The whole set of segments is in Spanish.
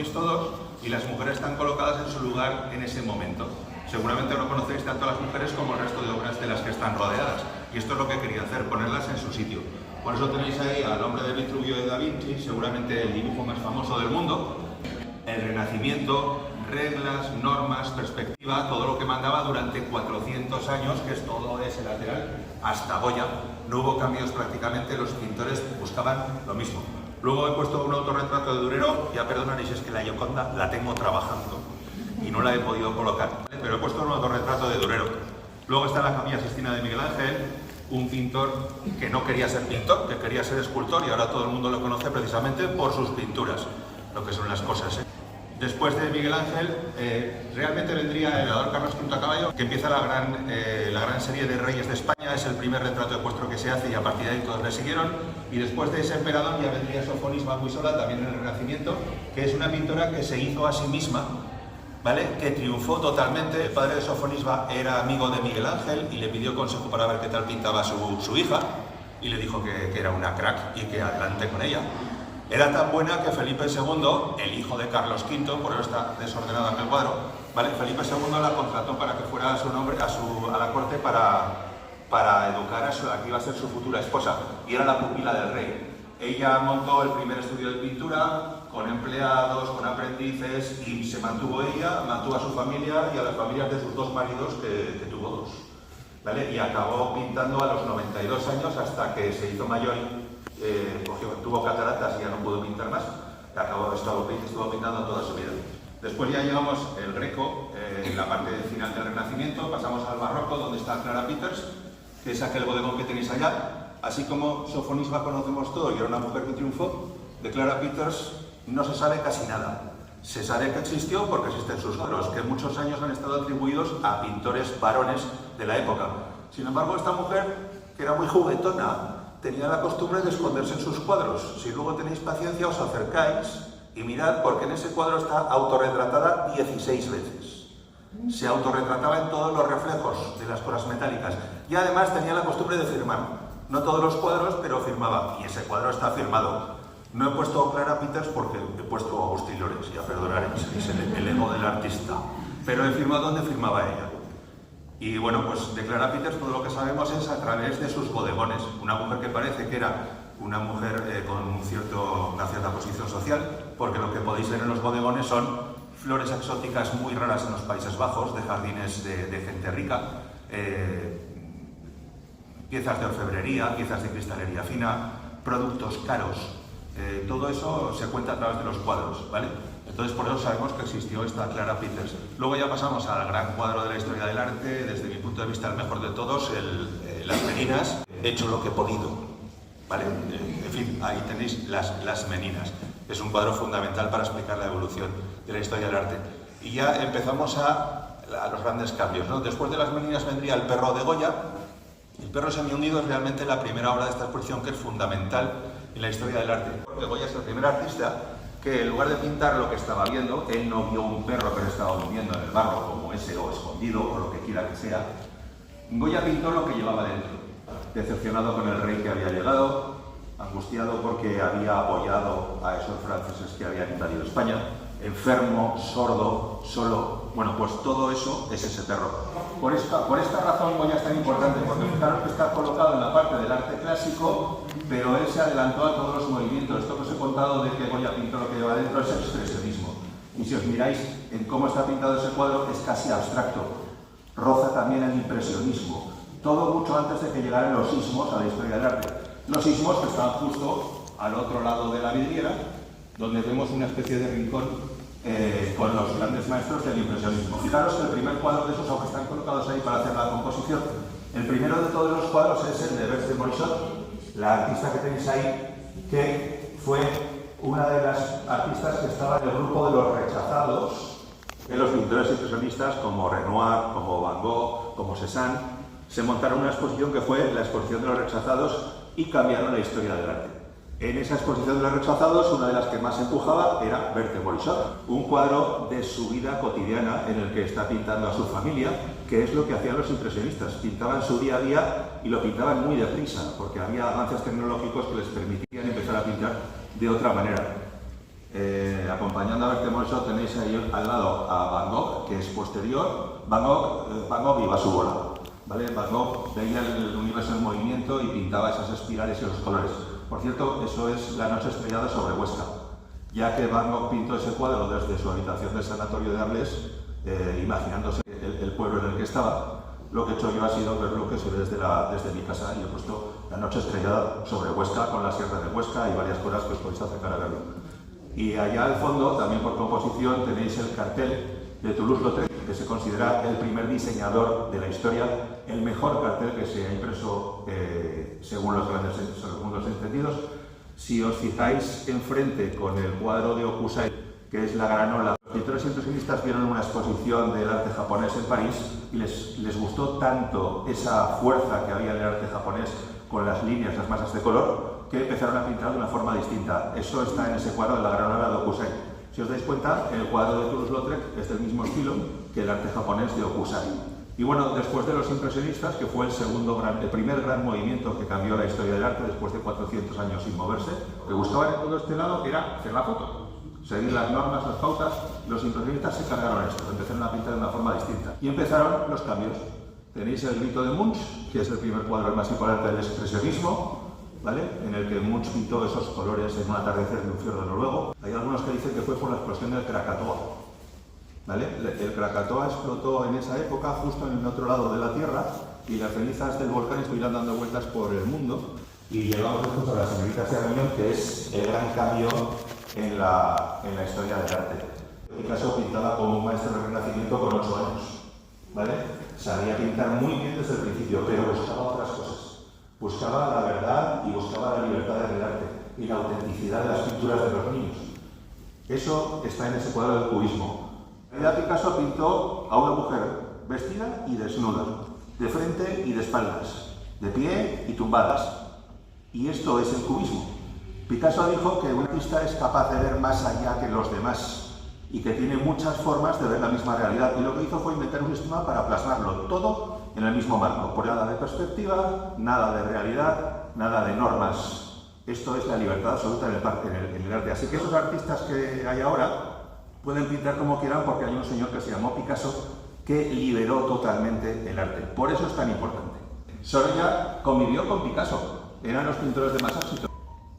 conocéis todos y las mujeres están colocadas en su lugar en ese momento. Seguramente no conocéis tanto a las mujeres como el resto de obras de las que están rodeadas. Y esto es lo que quería hacer, ponerlas en su sitio. Por eso tenéis ahí al hombre de Vitruvio de Da Vinci, seguramente el dibujo más famoso del mundo. El Renacimiento, reglas, normas, perspectiva, todo lo que mandaba durante 400 años, que es todo ese lateral, hasta Goya. No hubo cambios prácticamente, los pintores buscaban lo mismo. Luego he puesto un autorretrato de Durero, ya perdonaréis, es que la Gioconda la tengo trabajando y no la he podido colocar, ¿vale? Pero he puesto un autorretrato de Durero. Luego está la Capilla Sixtina de Miguel Ángel, un pintor que no quería ser pintor, que quería ser escultor y ahora todo el mundo lo conoce precisamente por sus pinturas, lo que son las cosas, ¿eh? Después de Miguel Ángel, realmente vendría el Amador Carlos V a caballo, que empieza la gran serie de reyes de España, es el primer retrato ecuestre que se hace y a partir de ahí todos le siguieron. Y después de ese emperador ya vendría Sofonisba muy sola, también en el Renacimiento, que es una pintora que se hizo a sí misma, ¿vale? Que triunfó totalmente. El padre de Sofonisba era amigo de Miguel Ángel y le pidió consejo para ver qué tal pintaba su hija y le dijo que era una crack y que adelante con ella. Era tan buena que Felipe II, el hijo de Carlos V, por eso está desordenado en el cuadro, ¿vale? Felipe II la contrató para que fuera a su nombre, a la corte para educar a la que iba a ser su futura esposa, y era la pupila del rey. Ella montó el primer estudio de pintura con empleados, con aprendices, y se mantuvo ella, mantuvo a su familia y a las familias de sus dos maridos, que tuvo dos, ¿vale? Y acabó pintando a los 92 años hasta que se hizo mayor. Tuvo cataratas y ya no pudo pintar más, estuvo pintando toda su vida. Después ya llevamos el Greco, en la parte final del Renacimiento, pasamos al Barroco, donde está Clara Peters, que es aquel bodegón que tenéis allá. Así como Sofonisba conocemos todo y era una mujer que triunfó, de Clara Peters no se sabe casi nada. Se sabe que existió porque existen sus cuadros, que muchos años han estado atribuidos a pintores varones de la época. Sin embargo, esta mujer, que era muy juguetona, tenía la costumbre de esconderse en sus cuadros. Si luego tenéis paciencia, os acercáis y mirad, porque en ese cuadro está autorretratada 16 veces. Se autorretrataba en todos los reflejos de las cosas metálicas. Y además tenía la costumbre de firmar. No todos los cuadros, pero firmaba. Y ese cuadro está firmado. No he puesto Clara Peters porque he puesto Agustín Llorens, ya perdonaréis, es el ego del artista. Pero he firmado donde firmaba ella. Y bueno, pues de Clara Peters todo lo que sabemos es a través de sus bodegones. Una mujer que parece que era una mujer con una cierta posición social, porque lo que podéis ver en los bodegones son flores exóticas muy raras en los Países Bajos, de jardines de gente rica, piezas de orfebrería, piezas de cristalería fina, productos caros. Todo eso se cuenta a través de los cuadros, ¿vale? Entonces por eso sabemos que existió esta Clara Peters. Luego ya pasamos al gran cuadro de la historia del arte, desde mi punto de vista el mejor de todos, Las Meninas. He hecho lo que he podido, ¿vale? En fin, ahí tenéis las Meninas. Es un cuadro fundamental para explicar la evolución de la historia del arte. Y ya empezamos a los grandes cambios, ¿no? Después de Las Meninas vendría El Perro de Goya. El Perro semihundido es realmente la primera obra de esta exposición que es fundamental en la historia del arte. Porque Goya es el primer artista que en lugar de pintar lo que estaba viendo, él no vio un perro que le estaba durmiendo en el barro como ese, o escondido, o lo que quiera que sea. Goya pintó lo que llevaba dentro, decepcionado con el rey que había llegado, angustiado porque había apoyado a esos franceses que habían invadido España, enfermo, sordo, solo. Bueno, pues todo eso es ese perro. Por esta razón Goya es tan importante, porque fijaros que está colocado en la parte del arte clásico, pero él se adelantó a todos los movimientos. Esto que os he contado de que Goya pintó lo que lleva dentro es expresionismo. Y si os miráis en cómo está pintado ese cuadro, es casi abstracto. Roza también el impresionismo. Todo mucho antes de que llegaran los sismos a la historia del arte. Los sismos que están justo al otro lado de la vidriera, donde vemos una especie de rincón con los grandes maestros del impresionismo. Fijaros que el primer cuadro de esos, aunque están colocados ahí para hacer la composición, el primero de todos los cuadros es el de Berthe Morisot, la artista que tenéis ahí, que fue una de las artistas que estaba en el grupo de los rechazados, en los pintores impresionistas como Renoir, como Van Gogh, como Cézanne, se montaron una exposición que fue la exposición de los rechazados y cambiaron la historia del arte. En esa exposición de los rechazados, una de las que más empujaba era Berthe Morisot, un cuadro de su vida cotidiana en el que está pintando a su familia, que es lo que hacían los impresionistas. Pintaban su día a día y lo pintaban muy deprisa, porque había avances tecnológicos que les permitían empezar a pintar de otra manera. Acompañando a Bertemoso tenéis ahí al lado a Van Gogh, que es posterior. Van Gogh iba a su bola, ¿vale? Van Gogh veía el universo en movimiento y pintaba esas espirales y esos colores. Por cierto, eso es La noche estrellada sobre Huesca, ya que Van Gogh pintó ese cuadro desde su habitación del sanatorio de Arles, imaginándose el pueblo en el que estaba. Lo que he hecho yo ha sido ver lo que se ve desde mi casa y he puesto La noche estrellada sobre Huesca con la sierra de Huesca y varias cosas que os podéis acercar a verlo. Y allá al fondo, también por composición, tenéis el cartel de Toulouse-Lautrec, que se considera el primer diseñador de la historia, el mejor cartel que se ha impreso según los entendidos. Si os fijáis enfrente con el cuadro de Hokusai, que es la granola, los pintores impresionistas vieron una exposición del arte japonés en París y les gustó tanto esa fuerza que había en el arte japonés con las líneas, las masas de color, que empezaron a pintar de una forma distinta. Eso está en ese cuadro de la granola de Hokusai. Si os dais cuenta, el cuadro de Toulouse-Lautrec es del mismo estilo que el arte japonés de Hokusai. Y bueno, después de los impresionistas, que fue el primer gran movimiento que cambió la historia del arte después de 400 años sin moverse, lo que buscaban en todo este lado era hacer la foto, seguir las normas, las pautas. Los impresionistas se cargaron esto, empezaron a pintar de una forma distinta. Y empezaron los cambios. Tenéis el grito de Munch, que es el primer cuadro más importante del expresionismo, ¿vale? En el que Munch pintó esos colores en un atardecer de un fiordo noruego. Hay algunos que dicen que fue por la explosión del Krakatoa, ¿vale? El Krakatoa explotó en esa época justo en el otro lado de la Tierra y las cenizas del volcán estuvieron dando vueltas por el mundo y llegamos a la señorita Serrañón, que es el gran cambio en la historia del arte. Picasso pintaba como un maestro del Renacimiento con 8 años, ¿vale? Sabía pintar muy bien desde el principio, pero buscaba otras cosas. Buscaba la verdad y buscaba la libertad del arte y la autenticidad de las pinturas de los niños. Eso está en ese cuadro del cubismo. En realidad Picasso pintó a una mujer vestida y desnuda, de frente y de espaldas, de pie y tumbadas. Y esto es el cubismo. Picasso dijo que un artista es capaz de ver más allá que los demás y que tiene muchas formas de ver la misma realidad. Y lo que hizo fue inventar un sistema para plasmarlo todo en el mismo marco. Por nada de perspectiva, nada de realidad, nada de normas. Esto es la libertad absoluta en el arte. Así que esos artistas que hay ahora pueden pintar como quieran porque hay un señor que se llamó Picasso que liberó totalmente el arte. Por eso es tan importante. Sorolla convivió con Picasso. Eran los pintores de más éxito.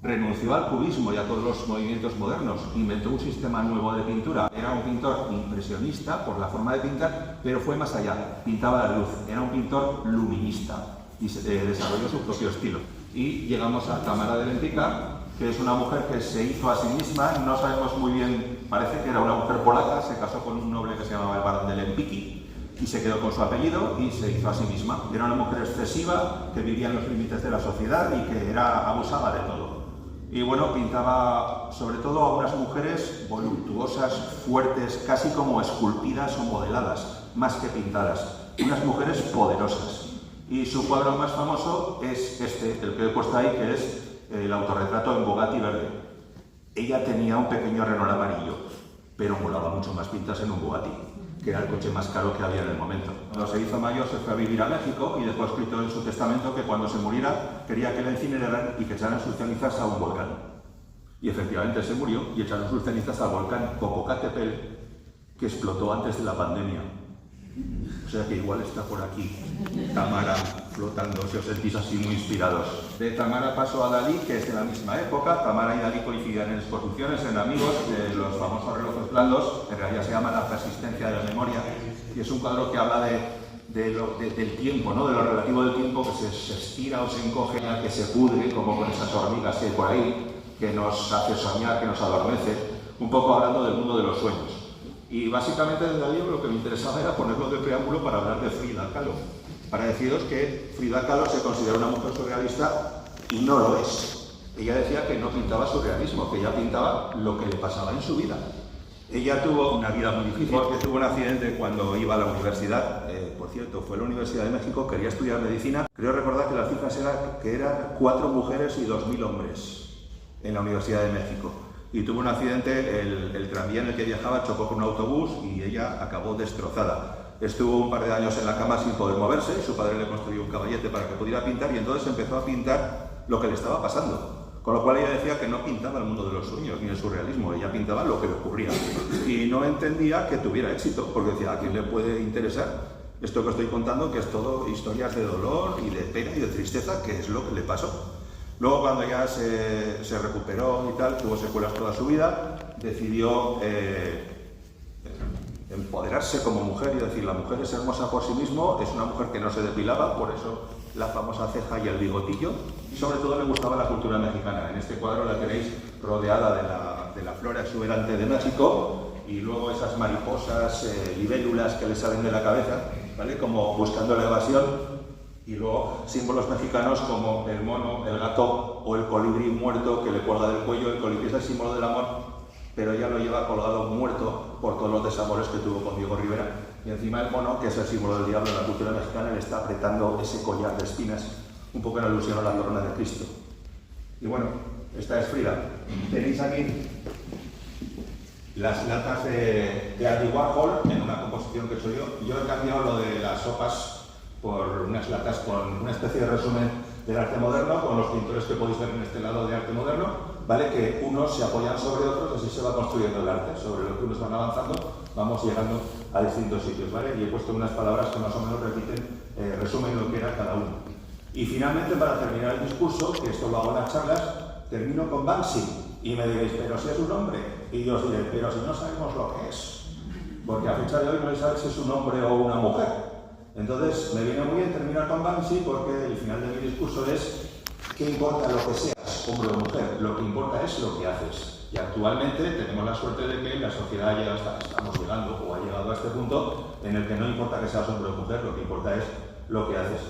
Renunció al cubismo y a todos los movimientos modernos, inventó un sistema nuevo de pintura. Era un pintor impresionista por la forma de pintar, pero fue más allá, pintaba la luz. Era un pintor luminista y desarrolló su propio estilo. Y llegamos a Tamara de Lempicka, que es una mujer que se hizo a sí misma, no sabemos muy bien, parece que era una mujer polaca, se casó con un noble que se llamaba el barón de Lempicki y se quedó con su apellido y se hizo a sí misma. Era una mujer excesiva, que vivía en los límites de la sociedad y que abusaba de todo. Y bueno, pintaba sobre todo a unas mujeres voluptuosas, fuertes, casi como esculpidas o modeladas, más que pintadas. Unas mujeres poderosas. Y su cuadro más famoso es este, el que he puesto ahí, que es el autorretrato en Bugatti verde. Ella tenía un pequeño Renault amarillo, pero molaba mucho más pintas en un Bugatti, que era el coche más caro que había en el momento. Cuando se hizo mayor se fue a vivir a México y dejó escrito en su testamento que cuando se muriera quería que la incineraran y que echaran sus cenizas a un volcán. Y efectivamente se murió y echaron sus cenizas al volcán Popocatépetl, que explotó antes de la pandemia. O sea que igual está por aquí Tamara flotando, si os sentís así muy inspirados. De Tamara paso a Dalí, que es de la misma época. Tamara y Dalí coincidían en exposiciones, en amigos, de los famosos relojes blandos. En realidad se llama La persistencia de la memoria y es un cuadro que habla del tiempo, ¿no? De lo relativo del tiempo, que se estira o se encoge, que se pudre, como con esas hormigas que hay por ahí, que nos hace soñar, que nos adormece, un poco hablando del mundo de los sueños. Y básicamente desde Dalí lo que me interesaba era ponerlo de preámbulo para hablar de Frida Kahlo, para deciros que Frida Kahlo se considera una mujer surrealista y no lo es. Ella decía que no pintaba surrealismo, que ella pintaba lo que le pasaba en su vida. Ella tuvo una vida muy difícil porque tuvo un accidente cuando iba a la universidad. Por cierto, fue a la Universidad de México, quería estudiar medicina. Creo recordar que las cifras eran que eran 4 mujeres y 2000 hombres en la Universidad de México. Y tuvo un accidente, el tranvía en el que viajaba chocó con un autobús y ella acabó destrozada. Estuvo un par de años en la cama sin poder moverse, su padre le construyó un caballete para que pudiera pintar y entonces empezó a pintar lo que le estaba pasando. Con lo cual ella decía que no pintaba el mundo de los sueños ni el surrealismo, ella pintaba lo que le ocurría. Y no entendía que tuviera éxito, porque decía, ¿a quién le puede interesar esto que estoy contando, que es todo historias de dolor y de pena y de tristeza, que es lo que le pasó? Luego, cuando ya se recuperó y tal, tuvo secuelas toda su vida, decidió empoderarse como mujer y decir, la mujer es hermosa por sí mismo, es una mujer que no se depilaba, por eso la famosa ceja y el bigotillo, y sobre todo le gustaba la cultura mexicana. En este cuadro la tenéis rodeada de la flora exuberante de México, y luego esas mariposas, libélulas que le salen de la cabeza, ¿vale? Como buscando la evasión. Y luego símbolos mexicanos como el mono, el gato o el colibrí muerto que le cuelga del cuello. El colibrí es el símbolo del amor, pero ella lo lleva colgado muerto por todos los desamores que tuvo con Diego Rivera. Y encima el mono, que es el símbolo del diablo en la cultura mexicana, le está apretando ese collar de espinas, un poco en alusión a la corona de Cristo. Y bueno, esta es Frida. Tenéis aquí las latas de Andy Warhol en una composición que soy yo. Yo he cambiado lo de las sopas por unas latas con una especie de resumen del arte moderno, con los pintores que podéis ver en este lado de arte moderno, ¿vale? Que unos se apoyan sobre otros, así se va construyendo el arte. Sobre lo que unos van avanzando, vamos llegando a distintos sitios, ¿vale? Y he puesto unas palabras que más o menos repiten, resumen lo que era cada uno. Y finalmente, para terminar el discurso, que esto lo hago en las charlas, termino con Banksy. Y me diréis, pero si es un hombre. Y yo os diré, pero si no sabemos lo que es. Porque a fecha de hoy no se sabe si es un hombre o una mujer. Entonces, me viene muy bien terminar con Banksy porque el final de mi discurso es ¿qué importa lo que seas, hombre o mujer? Lo que importa es lo que haces. Y actualmente tenemos la suerte de que la sociedad estamos llegando o ha llegado a este punto en el que no importa que seas hombre o mujer, lo que importa es lo que haces.